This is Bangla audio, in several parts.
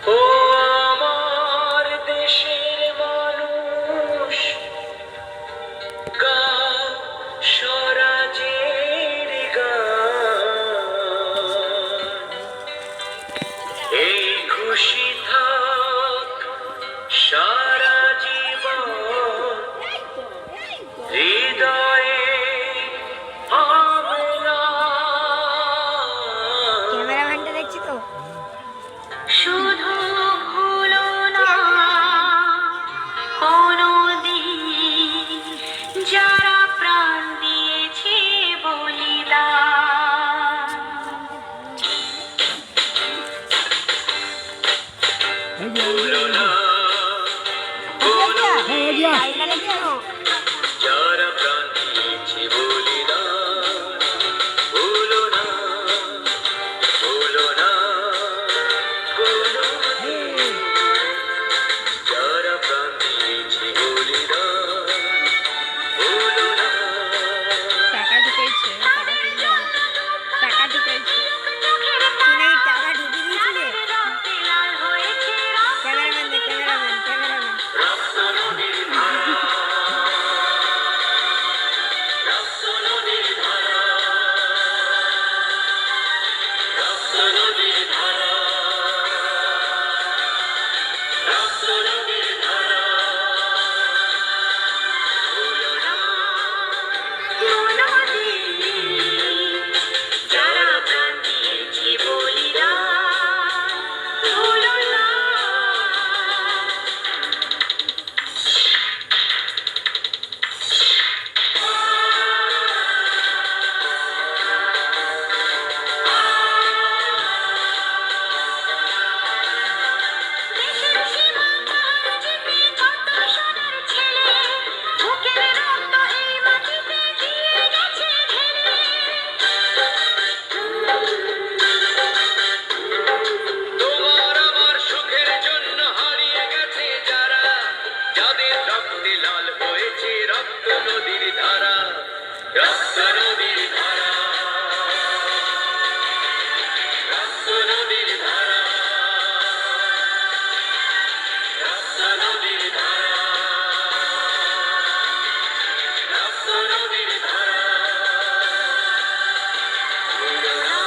ও আমার দেশের মানুষ, গাও স্বরাজের গান। এই খুশি থাক সারা জীবন হৃদয়ে ক্যামেরাম্যানটা দেখছি তো। শুধু ভুলো না কোনদিন যারা প্রাণ দিয়েছে বলিদান। ভুলো না যারা প্রাণ দিয়েছে বলিদান। ভুলো না কোনদিন যারা প্রাণ দিয়েছে বলিদান। ভুলো না। টাকা ঢুকাইছে, টাকা ঢুকাইছে। তুমি টাকা ঢুকিয়ে দিয়েছিলে? ক্যামেরাম্যান দেখ, ক্যামেরাম্যান। রক্ত নদীর ধারা, রক্ত নদীর ধারা, রক্ত নদীর ধারা, রক্ত নদীর ধারা। ভুলো না যারা প্রাণ দিয়েছে বলিদান। ভুলো না। দেশের সীমান্তায় চিপে কত সোনার ছেলে, বুকের রক্ত এই মাটিতে দিয়ে গেছে ঢেলে। তোমার আমার সুখের জন্য হারিয়ে গেছে যারা, যাদের রক্তে লাল হয়েছে রক্ত নদীর ধারা। রক্ত নদীর ধারা, রক্ত নদীর ধারা, রক্ত নদীর ধারা, রক্ত নদীর ধারা। ভুলো না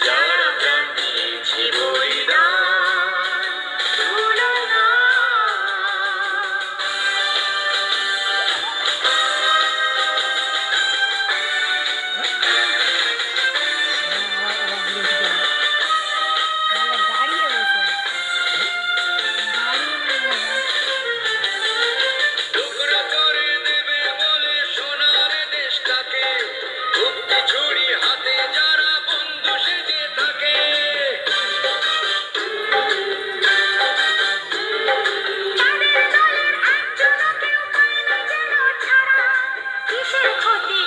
যারা প্রাণ দিয়েছে বলিদান। ভুলো না। দাঁড়িয়ে বসে দাঁড়িয়ে টুকরো করে দেবে বলে সোনার দেশটাকে, মুক্তি ছুরি হাতে যারা বন্ধু সেজে থাকে। তাদের দলের একজনও কেউ পায়নি যেন ছাড়া। কিসের ক্ষতি